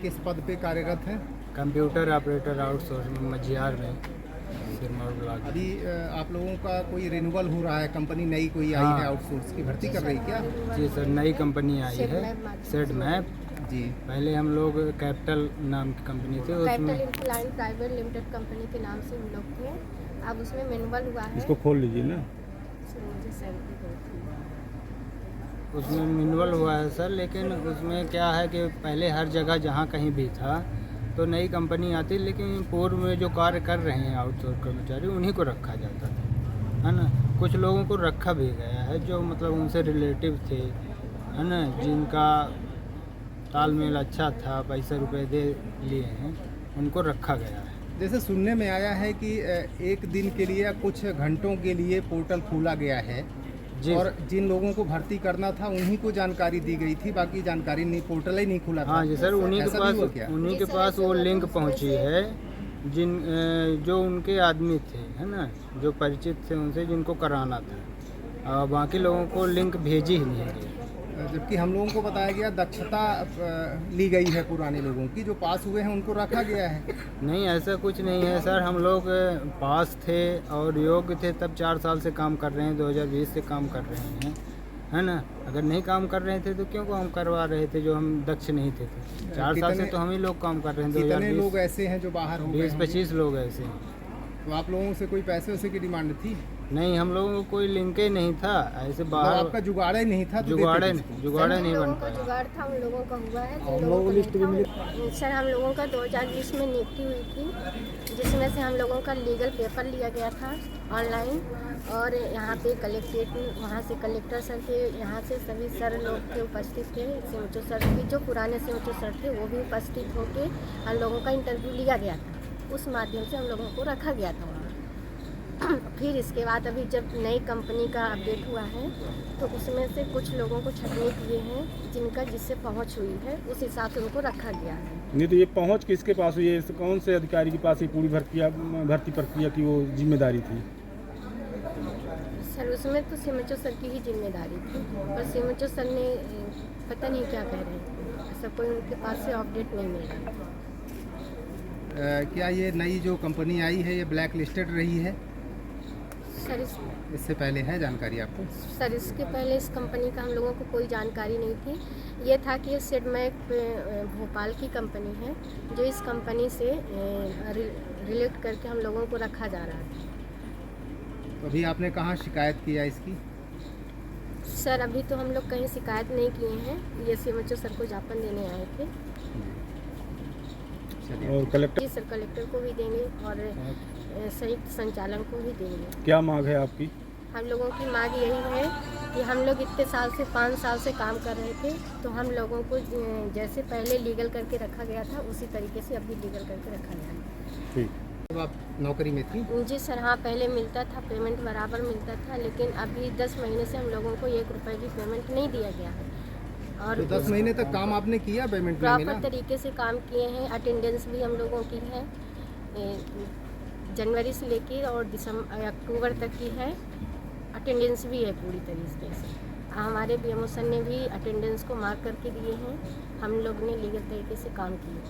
किस पद पे कार्यरत हैं? कंप्यूटर ऑपरेटर आउटसोर्स मझियार में सिरमौर ब्लॉक। अभी आप लोगों का कोई रिन्यूअल हो रहा है, कंपनी नई कोई आई है आउटसोर्स की भर्ती कर रही क्या? जी सर, नई कंपनी आई है सेड मैप। जी, पहले हम लोग कैपिटल नाम की कंपनी थी, उसमें capital incline private limited company के नाम से हम लोग थे। अब उसमें मैनुअल हुआ है। इसको खोल लीजिए ना। मुझे सैलरी बहुत थी। उसमें मिनवल हुआ है सर, लेकिन उसमें क्या है कि पहले हर जगह जहाँ कहीं भी था तो नई कंपनी आती, लेकिन पूर्व में जो कार्य कर रहे हैं आउटसोर्स कर्मचारी उन्हीं को रखा जाता था, है ना। कुछ लोगों को रखा भी गया है जो मतलब उनसे रिलेटिव थे, है ना, जिनका तालमेल अच्छा था, पैसे रुपए दे लिए हैं, उनको रखा गया है। जैसे सुनने में आया है कि एक दिन के लिए या कुछ घंटों के लिए पोर्टल खोला गया है जी, और जिन लोगों को भर्ती करना था उन्हीं को जानकारी दी गई थी, बाकी जानकारी नहीं, पोर्टल ही नहीं खुला था। हाँ जी सर, उन्हीं ऐसा भी हुआ क्या? के पास वो लिंक पहुंची है जो उनके आदमी थे, है ना, जो परिचित थे उनसे, जिनको कराना था, और बाकी लोगों को लिंक भेजी ही नहीं गई। जबकि हम लोगों को बताया गया दक्षता ली गई है पुराने लोगों की, जो पास हुए हैं उनको रखा गया है। नहीं, ऐसा कुछ नहीं है सर। हम लोग पास थे और योग्य थे, तब 4 साल से काम कर रहे हैं, 2020 से काम कर रहे हैं, है ना। अगर नहीं काम कर रहे थे तो क्यों को हम करवा रहे थे, जो हम दक्ष नहीं थे तो 4 साल से तो हम ही लोग काम कर रहे हैं। कितने लोग ऐसे हैं जो बाहर हो गए? 20-25 लोग ऐसे हैं। तो आप लोगों से कोई पैसे वैसे की डिमांड थी? नहीं, हम लोगों को कोई लिंक ही नहीं था, ऐसे बाहर आपका जुगाड़ा ही नहीं था? तो जुगाड़े देते किसको? जुगाड़े नहीं बन लोगों का पाया। जुगाड़ था, उन लोगों का हुआ है। हम लोगों को लिस्ट भी मिली सर। हम लोगों का 2020 में नियुक्ति हुई थी, जिसमें से हम लोगों का लीगल पेपर लिया गया था ऑनलाइन, और यहाँ पे कलेक्ट्रेट, वहाँ से कलेक्टर सर के, यहाँ से सभी सर लोग के उपस्थित थे। सीएमओ सर भी, जो पुराने सीएमओ सर थे, वो भी उपस्थित होकर हम लोगों का इंटरव्यू लिया गया था। उस माध्यम से हम लोगों को रखा गया था वहाँ। फिर इसके बाद अभी जब नई कंपनी का अपडेट हुआ है तो उसमें से कुछ लोगों को छटनी किए हैं, जिनका जिससे पहुंच हुई है, उस हिसाब से उनको रखा गया है। नहीं तो ये पहुंच किसके पास हुई है? कौन से अधिकारी के पास ये पूरी भर्ती प्रक्रिया की वो जिम्मेदारी थी? सर उसमें तो सीएमओ सर की ही जिम्मेदारी थी, पर सीएमओ सर ने पता नहीं क्या कह रहे हैं, ऐसा कोई उनके पास से अपडेट नहीं मिल रहा। क्या ये नई जो कंपनी आई है ये ब्लैक लिस्टेड रही है? सर इससे पहले है जानकारी आपको? सर इसके पहले इस कंपनी का हम लोगों को कोई जानकारी नहीं थी। ये था कि ये सेडमैक भोपाल की कंपनी है, जो इस कंपनी से रिलेट करके हम लोगों को रखा जा रहा था। तो अभी आपने कहाँ शिकायत किया इसकी? सर अभी तो हम लोग कहीं शिकायत नहीं किए हैं, ये सीएमओ सर को ज्ञापन देने आए थे। और कलेक्टर? जी सर, कलेक्टर को भी देंगे और संयुक्त संचालन को भी देंगे। क्या मांग है आपकी? हम लोगों की मांग यही है कि हम लोग इतने साल से 5 साल से काम कर रहे थे, तो हम लोगों को जैसे पहले लीगल करके रखा गया था, उसी तरीके से अभी लीगल करके रखा गया। ठीक। जब आप नौकरी में थी? जी सर, हाँ, पहले मिलता था, पेमेंट बराबर मिलता था, लेकिन अभी 10 महीने से हम लोगों को 1 रुपये की पेमेंट नहीं दिया गया है। और तो 10 महीने तक काम आपने किया, पेमेंट नहीं मिला? प्रॉपर तरीके से काम किए हैं। अटेंडेंस भी हम लोगों की है, जनवरी से लेकर और अक्टूबर तक की है। अटेंडेंस भी है पूरी तरीके से। हमारे बीएमओ सर ने भी अटेंडेंस को मार्क करके दिए हैं। हम लोग ने लीगल तरीके से काम किया।